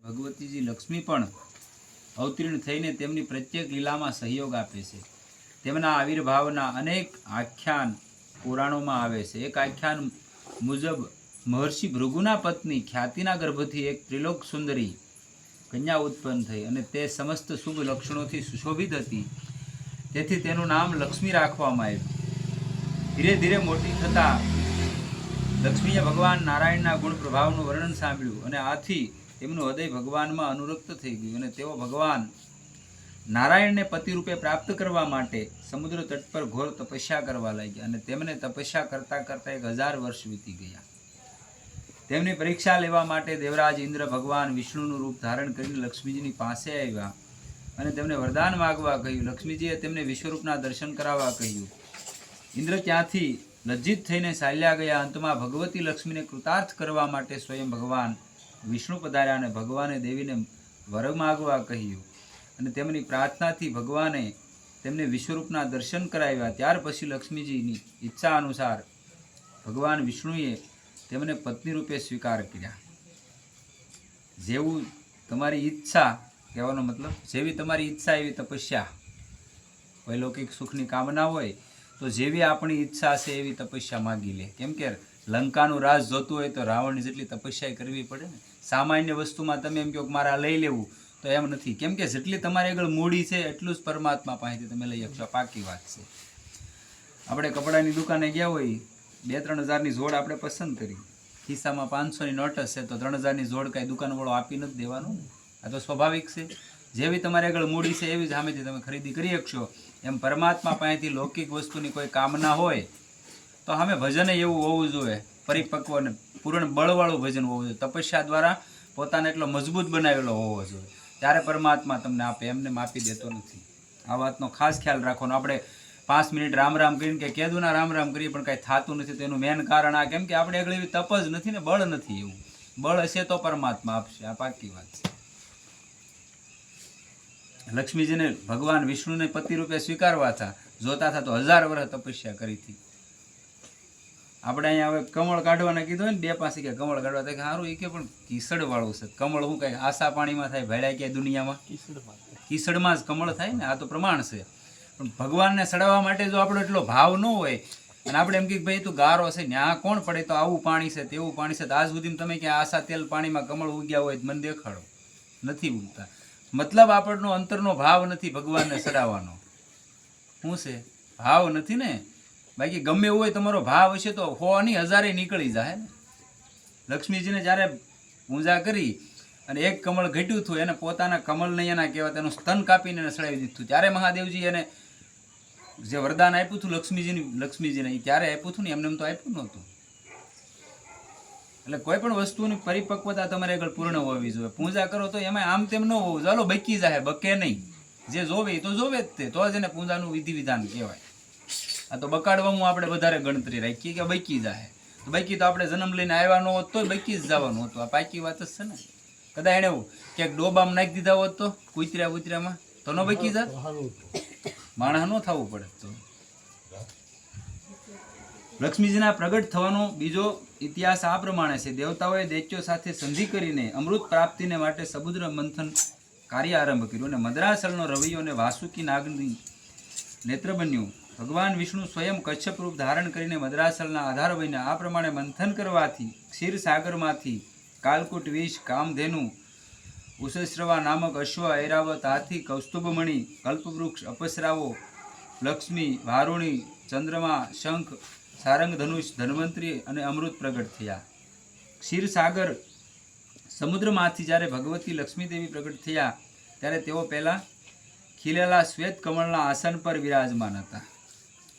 ભગવતીજી લક્ષ્મી પણ અવતીર્ણ થઈને તેમની પ્રત્યેક લીલામાં સહયોગ આપે છે. તેમના આવિર્ભાવના અનેક આખ્યાન પુરાણોમાં આવે છે. એક આખ્યાન મુજબ મહર્ષિ ભૃગુના પત્ની ખ્યાતિના ગર્ભથી એક ત્રિલોક સુંદરી કન્યા ઉત્પન્ન થઈ અને તે સમસ્ત શુભ લક્ષણોથી સુશોભિત હતી. તેથી તેનું નામ લક્ષ્મી રાખવામાં આવ્યું. ધીરે ધીરે મોટી થતાં લક્ષ્મીએ ભગવાન નારાયણના ગુણ પ્રભાવનું વર્ણન સાંભળ્યું અને આથી તેમનું હૃદય ભગવાનમાં અનુરક્ત થઈ ગયું અને તેઓ ભગવાન નારાયણને પતિરૂપે પ્રાપ્ત કરવા માટે સમુદ્ર તટ પર ઘોર તપસ્યા કરવા લાગ્યા અને તેમને તપસ્યા કરતાં કરતાં 1000 વર્ષ વીતી ગયા. તેમની પરીક્ષા લેવા માટે દેવરાજ ઇન્દ્ર ભગવાન વિષ્ણુનું રૂપ ધારણ કરીને લક્ષ્મીજીની પાસે આવ્યા અને તેમને વરદાન માગવા કહ્યું. લક્ષ્મીજીએ તેમને વિશ્વરૂપના દર્શન કરાવવા કહ્યું. ઇન્દ્ર ત્યાંથી લજ્જિત થઈને ચાલ્યા ગયા. અંતમાં ભગવતી લક્ષ્મીને કૃતાર્થ કરવા માટે સ્વયં ભગવાન વિષ્ણુ પધાર્યા અને ભગવાને દેવીને વર માગવા કહ્યું અને તેમની પ્રાર્થનાથી ભગવાને તેમને વિશ્વરૂપના દર્શન કરાવ્યા. ત્યાર પછી લક્ષ્મીજીની ઈચ્છા અનુસાર ભગવાન વિષ્ણુએ તેમને પત્ની રૂપે સ્વીકાર કર્યા. જેવું તમારી ઈચ્છા, કહેવાનો મતલબ જેવી તમારી ઈચ્છા એવી તપસ્યા. કોઈ લૌકિક સુખની કામના હોય તો જેવી આપણી ઈચ્છા છે એવી તપસ્યા માગી લે. કેમ કે લંકાનું રાજ જોતું હોય તો રાવણની જેટલી તપસ્યા કરવી પડે ને. સામાન્ય વસ્તુમાં તમે એમ કહો કે મારે આ લઈ લેવું તો એમ નથી. કેમ કે જેટલી તમારી આગળ મૂડી છે એટલું જ પરમાત્મા પાસેથી તમે લઈ શકશો. પાકી વાત છે. આપણે કપડાની દુકાને ગયા હોય, 2-3 હજારની જોડ આપણે પસંદ કરી, ખિસ્સામાં 500ની નોટ હશે તો 3000ની જોડ કાંઈ દુકાનવાળો આપી નથી દેવાનું ને. આ તો સ્વાભાવિક છે. જેવી તમારી આગળ મૂડી છે એવી જ સામેથી તમે ખરીદી કરી શકશો. એમ પરમાત્મા પાસેથી લૌકિક વસ્તુની કોઈ કામના હોય તો સામે ભજન એવું હોવું જોઈએ, પરિપક્વ અને પૂર્ણ બળવાળું ભજન હોવું જોઈએ. તપસ્યા દ્વારા પોતાને એટલો મજબૂત બનાવેલો હોવો જોઈએ, ત્યારે પરમાત્મા તમને આપે. એમને આપી દેતો નથી. આ વાતનો ખાસ ખ્યાલ રાખવાનો. આપણે 5 મિનિટ રામ રામ કરીને કે કેદુના રામ રામ કરીએ પણ કાંઈ થતું નથી. તેનું મેન કારણ આ, કેમ કે આપણે આગળ એવી તપ જ નથી ને, બળ નથી. એવું બળ હશે તો પરમાત્મા આપશે. આ પાકી વાત છે. લક્ષ્મીજીને ભગવાન વિષ્ણુને પતિ રૂપે સ્વીકારવા હતા, જોતા હતા તો 1000 વર્ષ તપસ્યા કરી હતી. આપણે અહીંયા હવે કમળ કાઢવાના કીધું હોય ને, 2 પાસે કે કમળ કાઢવા થાય સારું, એ કે પણ કિસડ વાળું છે કમળ. શું કાંઈ આશા પાણીમાં થાય? ભેળ્યા ક્યાંય દુનિયામાં કિસડમાં જ કમળ થાય ને. આ તો પ્રમાણ છે. પણ ભગવાનને સડાવવા માટે જો આપણો એટલો ભાવ ન હોય અને આપણે એમ કે ભાઈ તું ગારો છે ને આ કોણ પડે, તો આવું પાણી છે તેવું પાણી છે, તો આજ સુધી તમે ક્યાં આશા તેલ પાણીમાં કમળ ઉગ્યા હોય મને દેખાડો. નથી ઉગતા. મતલબ આપણનો અંતરનો ભાવ નથી ભગવાનને સડાવવાનો. શું છે? ભાવ નથી ને. બાકી ગમે એવું હોય તમારો ભાવ હશે તો 100 નહીં 1000 નીકળી જાય ને. લક્ષ્મીજીને જ્યારે પૂજા કરી અને એક કમળ ઘટ્યું હતું, એને પોતાના કમળને એના કહેવાય તેનું સ્તન કાપીને એને સડાવી દીધું. ત્યારે મહાદેવજી એને જે વરદાન આપ્યું હતું લક્ષ્મીજીને એ ત્યારે આપ્યું હતું ને, એમને એમ તો આપ્યું નહોતું. એટલે કોઈ પણ વસ્તુની પરિપક્વતા તમારે આગળ પૂર્ણ હોવી જોઈએ. પૂજા કરો તો એમાં આમ તેમ ન હોવું. ચાલો બકી જાય, બકે નહીં. જે જોવે એ તો જોવે જ તે, તો જ એને પૂજાનું વિધિ વિધાન કહેવાય. આ તો બકાડવામાં આપણે વધારે ગણતરી રાખીએ કે બકી જાય. તો બકી તો આપણે જન્મ લઈને આવ્યા ન હોત તોય બકી જ જવાનું હતું. આ પાકી વાત જ છે ને. કદાચ એને ક્યાંક ડોબામાં નાખી દીધા હોત તો કુતર્યામાં તો ન બકી જાત. માણસ ન થવું પડે. તો લક્ષ્મીજીના પ્રગટ થવાનો બીજો ઇતિહાસ આ પ્રમાણે છે. દેવતાઓએ દૈત્યો સાથે સંધિ કરીને અમૃત પ્રાપ્તિને માટે સમુદ્ર મંથન કાર્ય આરંભ કર્યું અને મદ્રાસળનો રવૈયો અને વાસુકી નાગની નેત્ર બન્યું. ભગવાન વિષ્ણુ સ્વયં કચ્છપ રૂપ ધારણ કરીને મદ્રાસળના આધાર બન્યા. આ પ્રમાણે મંથન કરવાથી ક્ષીરસાગરમાંથી કાલકૂટ વિષ, કામધેનુ, ઉષશ્રવા નામક અશ્વ, ઐરાવત, હાથી, કૌસ્તુભમણિ, કલ્પવૃક્ષ, અપસરાવો, લક્ષ્મી, વારુણી, ચંદ્રમા, શંખ, સારંગ ધનુષ, ધન્વંતરી અને અમૃત પ્રગટ થયા. ક્ષીરસાગર સમુદ્રમાંથી જ્યારે ભગવતી લક્ષ્મીદેવી પ્રગટ થયા ત્યારે તેઓ પહેલાં ખીલેલા શ્વેત કમળના આસન પર વિરાજમાન હતા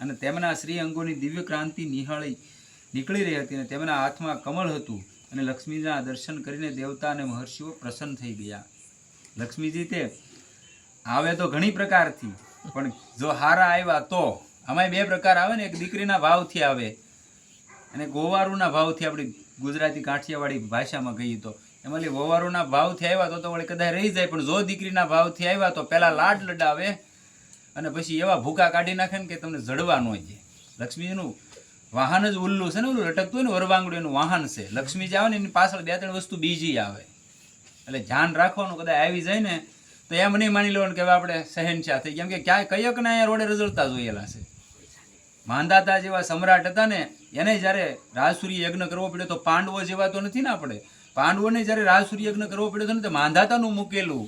અને તેમના શ્રી અંગોની દિવ્ય ક્રાંતિ નીકળી રહી હતી અને તેમના હાથમાં કમળ હતું. અને લક્ષ્મીજીના દર્શન કરીને દેવતા અને મહર્ષિઓ પ્રસન્ન થઈ ગયા. લક્ષ્મીજી તે આવે તો ઘણી પ્રકારથી, પણ જો હારા આવ્યા તો આમાં 2 પ્રકાર આવે ને. એક દીકરીના ભાવથી આવે અને ગોવારુના ભાવથી. આપણી ગુજરાતી કાઠિયાવાડી ભાષામાં કહીએ તો એમાં ગોવારુના ભાવથી આવ્યા તો વળી કદાચ રહી જાય. પણ જો દીકરીના ભાવથી આવ્યા તો પહેલાં લાડ લડાવે અને પછી એવા ભૂકા કાઢી નાખે ને કે તમને જડવા ન જાય. લક્ષ્મીજીનું વાહન જ ઉલ્લુ છે ને, ઓલું લટકતું હોય ને વરવાંગડું, એનું વાહન છે. લક્ષ્મીજી આવે ને એની પાછળ 2-3 વસ્તુ બીજી આવે. એટલે ધ્યાન રાખવાનું, કદાચ આવી જાય ને તો એમ નહીં માની લેવાનું કે હવે આપણે શહેનશાહ થઈ ગયા, કેમ કે ક્યાંય કયક ને અહીંયા રોડે રઝળતા જોયેલા છે. માંધાતા જેવા સમ્રાટ હતા ને એને જ્યારે રાજસૂરી યજ્ઞ કરવો પડ્યો તો પાંડવો જેવા તો નથી ને આપણે. પાંડવોને જ્યારે રાજસૂરી યજ્ઞ કરવો પડ્યો હતો ને તો માંધાતાનું મૂકેલું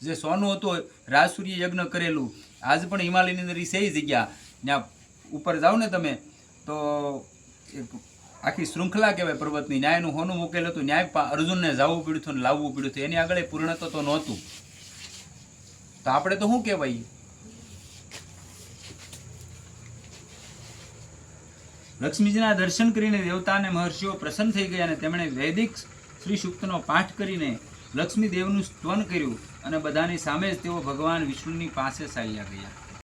જે સોનું હતું રાજસૂરી યજ્ઞ કરેલું. આજ પણ હિમાલયની અંદર એ જગ્યા ત્યાં ઉપર જાઓ ને તમે તો એક આખી શૃંખલા કહેવાય પર્વતની, ન્યાયનું હોનું મૂકેલું હતું. ન્યાય અર્જુનને જવું પડ્યું હતું ને લાવવું પડ્યું હતું, એની આગળ પૂર્ણત્વ તો નહોતું. તો આપણે તો શું કહેવાય? લક્ષ્મીજીના દર્શન કરીને દેવતા અને મહર્ષિઓ પ્રસન્ન થઈ ગયા અને તેમણે વૈદિક શ્રી સૂક્તનો પાઠ કરીને લક્ષ્મી દેવનું સ્તવન કર્યું અને બધાની સામે જ તેઓ ભગવાન વિષ્ણુની પાસે ચાલ્યા ગયા.